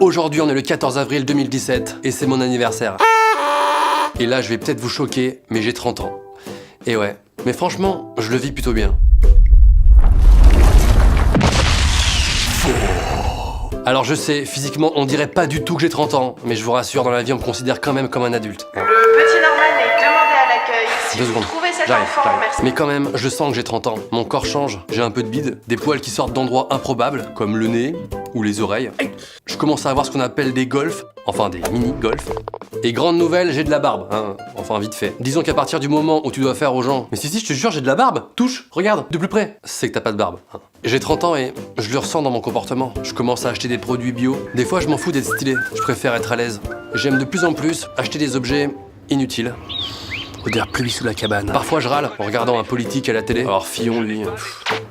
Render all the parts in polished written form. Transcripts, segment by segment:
Aujourd'hui, on est le 14 avril 2017 et c'est mon anniversaire. Et là, je vais peut-être vous choquer, mais j'ai 30 ans. Et ouais, mais franchement, je le vis plutôt bien. Alors je sais, physiquement, on dirait pas du tout que j'ai 30 ans, mais je vous rassure, dans la vie, on me considère quand même comme un adulte. Le petit Norman est demandé à l'accueil. Si 2 vous secondes. trouvez cet J'arrive. enfant, merci. Mais quand même, je sens que j'ai 30 ans. Mon corps change, j'ai un peu de bide, des poils qui sortent d'endroits improbables, comme le nez ou les oreilles. Je commence à avoir ce qu'on appelle des golfs, enfin des mini-golfs. Et grande nouvelle, j'ai de la barbe, hein. Enfin vite fait. Disons qu'à partir du moment où tu dois faire aux gens « Mais si, je te jure, j'ai de la barbe, touche, regarde, de plus près », c'est que t'as pas de barbe. Hein. J'ai 30 ans et je le ressens dans mon comportement. Je commence à acheter des produits bio. Des fois, je m'en fous d'être stylé, je préfère être à l'aise. J'aime de plus en plus acheter des objets inutiles. Odeur pluie sous la cabane. Parfois je râle en regardant un politique à la télé. Alors Fillon lui.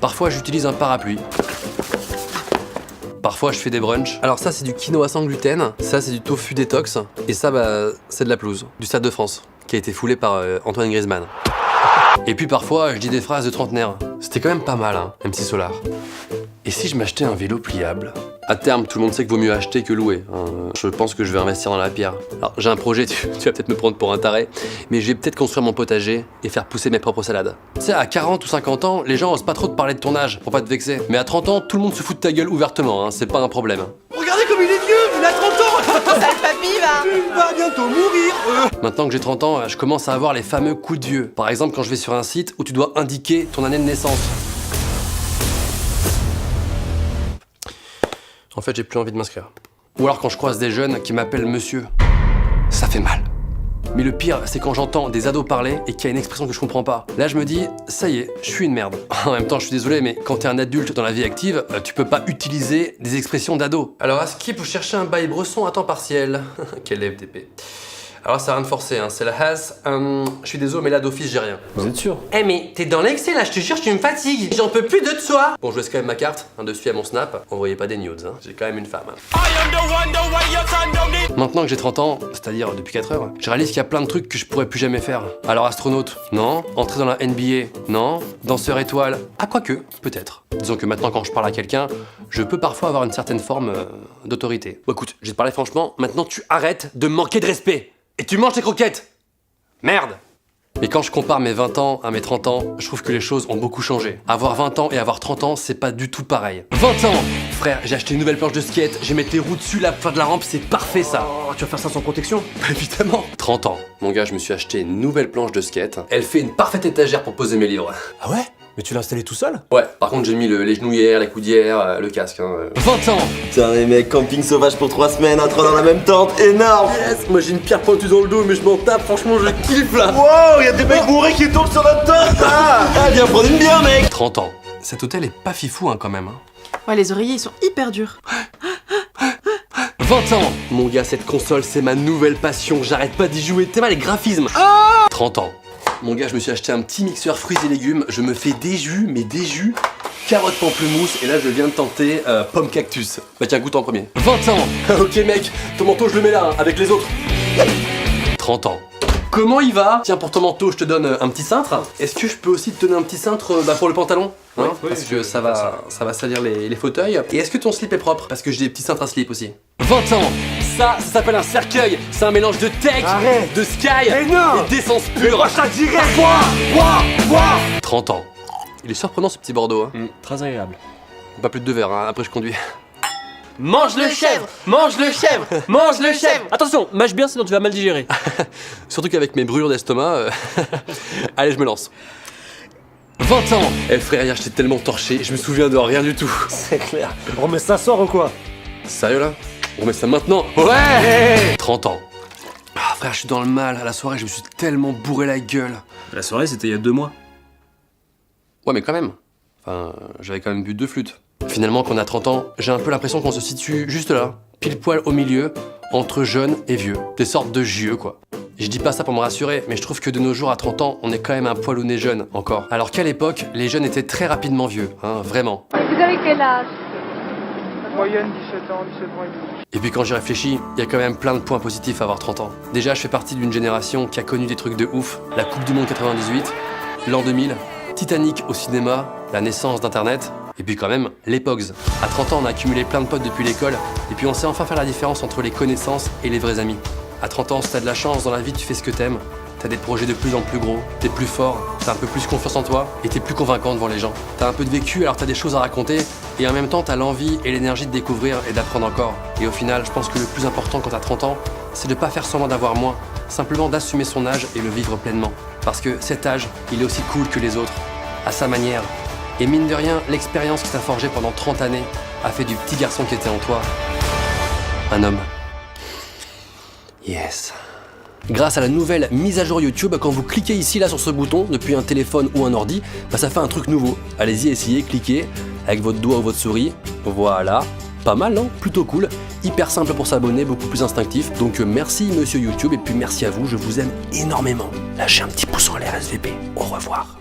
Parfois j'utilise un parapluie. Parfois je fais des brunchs. Alors ça c'est du quinoa sans gluten, ça c'est du tofu détox, et ça bah c'est de la pelouse, du Stade de France, qui a été foulé par Antoine Griezmann. Et puis parfois je dis des phrases de trentenaire. C'était quand même pas mal hein, MC Solar. Et si je m'achetais un vélo pliable? À terme, tout le monde sait qu'il vaut mieux acheter que louer. Hein. Je pense que je vais investir dans la pierre. Alors, j'ai un projet, tu vas peut-être me prendre pour un taré, mais je vais peut-être construire mon potager et faire pousser mes propres salades. Tu sais, à 40 ou 50 ans, les gens osent pas trop te parler de ton âge pour pas te vexer. Mais à 30 ans, tout le monde se fout de ta gueule ouvertement, hein. C'est pas un problème. Regardez comme il est vieux, il a 30 ans. Sale papy, va. Il va bientôt mourir. Maintenant que j'ai 30 ans, je commence à avoir les fameux coups de vieux. Par exemple, quand je vais sur un site où tu dois indiquer ton année de naissance. En fait, j'ai plus envie de m'inscrire. Ou alors quand je croise des jeunes qui m'appellent monsieur. Ça fait mal. Mais le pire, c'est quand j'entends des ados parler et qu'il y a une expression que je comprends pas. Là, je me dis, ça y est, je suis une merde. En même temps, je suis désolé, mais quand t'es un adulte dans la vie active, tu peux pas utiliser des expressions d'ado. Alors, à Skip, vous cherchez un bail bresson à temps partiel. Quel FDP. Alors ça a rien de forcé, hein. C'est la has. Je suis désolé, mais là d'office j'ai rien. Vous êtes sûr? Eh mais t'es dans l'excès là, je te jure, tu me fatigues. J'en peux plus de toi. Bon, je laisse quand même ma carte, un dessus à mon snap. Envoyez pas des nudes, hein. J'ai quand même une femme. Maintenant que j'ai 30 ans, c'est-à-dire depuis 4 heures, je réalise qu'il y a plein de trucs que je pourrais plus jamais faire. Alors astronaute, non. Entrer dans la NBA, non. Danseur étoile, ah quoique, peut-être. Disons que maintenant quand je parle à quelqu'un, je peux parfois avoir une certaine forme d'autorité. Bon écoute, je vais te parler franchement, maintenant tu arrêtes de me manquer de respect. Et tu manges tes croquettes! Merde! Mais quand je compare mes 20 ans à mes 30 ans, je trouve que les choses ont beaucoup changé. Avoir 20 ans et avoir 30 ans, c'est pas du tout pareil. 20 ans! Frère, j'ai acheté une nouvelle planche de skate, j'ai mettre les roues dessus, la fin de la rampe, c'est parfait ça! Oh, tu vas faire ça sans protection? Évidemment! 30 ans. Mon gars, je me suis acheté une nouvelle planche de skate. Elle fait une parfaite étagère pour poser mes livres. Ah ouais? Mais tu l'as installé tout seul? Ouais, par contre j'ai mis les genouillères, la coudière, le casque. Hein. 20 ans! Putain les mecs, camping sauvage pour 3 semaines, trois dans la même tente, énorme. Yes! Moi j'ai une pierre pointue dans le dos, mais je m'en tape, franchement je kiffe là! Wow, y'a des mecs bourrés qui tombent sur notre tente. Ah, viens prendre une bière mec. 30 ans. Cet hôtel est pas fifou hein, quand même. Hein. Ouais, les oreillers, ils sont hyper durs. 20 ans! Mon gars, cette console, c'est ma nouvelle passion, j'arrête pas d'y jouer, t'es mal les graphismes! 30 ans. Mon gars, je me suis acheté un petit mixeur fruits et légumes, je me fais des jus, mais des jus, carotte pamplemousse, et là je viens de tenter pomme cactus. Bah tiens, goûte en premier. 20 ans! Ok mec, ton manteau je le mets là, hein, avec les autres. 30 ans. Comment il va? Tiens, pour ton manteau, je te donne un petit cintre. Est-ce que je peux aussi te donner un petit cintre pour le pantalon? Hein, Oui, parce que ça va salir les fauteuils. Et est-ce que ton slip est propre? Parce que j'ai des petits cintres à slip aussi. 20 ans! Ça s'appelle un cercueil. C'est un mélange de tech, Arrête. de sky Mais non. et d'essence pure. Ça direct. 30 ans. Il est surprenant ce petit Bordeaux. Hein. Très agréable. Pas plus de 2 verres, hein. Après je conduis. Mange le chèvre! Mange le chèvre! Mange le chèvre! Attention, mâche bien sinon tu vas mal digérer. Surtout qu'avec mes brûlures d'estomac. Allez, je me lance. 20 ans! Eh frère, hier j'étais tellement torché, je me souviens de rien du tout. C'est clair. Bon mais ça sort ou quoi? Sérieux là? On met ça maintenant? Ouais! 30 ans. Ah frère, je suis dans le mal. À la soirée, je me suis tellement bourré la gueule. La soirée, c'était il y a 2 mois. Ouais, mais quand même. Enfin, j'avais quand même bu 2 flûtes. Finalement, quand on a 30 ans, j'ai un peu l'impression qu'on se situe juste là, pile poil au milieu, entre jeunes et vieux. Des sortes de jieux, quoi. Je dis pas ça pour me rassurer, mais je trouve que de nos jours à 30 ans, on est quand même un poil au nez jeune, encore. Alors qu'à l'époque, les jeunes étaient très rapidement vieux, hein, vraiment. Vous avez quel âge? Moyenne 17 ans et demi. Et puis quand j'y réfléchis, il y a quand même plein de points positifs à avoir 30 ans. Déjà, je fais partie d'une génération qui a connu des trucs de ouf. La Coupe du Monde 98, l'an 2000, Titanic au cinéma, la naissance d'Internet. Et puis quand même, les Pogs. À 30 ans, on a accumulé plein de potes depuis l'école, et puis on sait enfin faire la différence entre les connaissances et les vrais amis. À 30 ans, si t'as de la chance dans la vie, tu fais ce que t'aimes. T'as des projets de plus en plus gros, t'es plus fort, t'as un peu plus confiance en toi et t'es plus convaincant devant les gens. T'as un peu de vécu, alors t'as des choses à raconter et en même temps t'as l'envie et l'énergie de découvrir et d'apprendre encore. Et au final, je pense que le plus important quand t'as 30 ans, c'est de pas faire semblant d'avoir moins, simplement d'assumer son âge et le vivre pleinement. Parce que cet âge, il est aussi cool que les autres, à sa manière. Et mine de rien, l'expérience qui t'a forgé pendant 30 années a fait du petit garçon qui était en toi un homme. Yes. Grâce à la nouvelle mise à jour YouTube, quand vous cliquez ici là sur ce bouton depuis un téléphone ou un ordi, bah ça fait un truc nouveau. Allez-y, essayez, cliquez avec votre doigt ou votre souris. Voilà, pas mal non? Plutôt cool, hyper simple pour s'abonner, beaucoup plus instinctif. Donc merci monsieur YouTube et puis merci à vous, je vous aime énormément. Lâchez un petit pouce en l'air SVP, au revoir.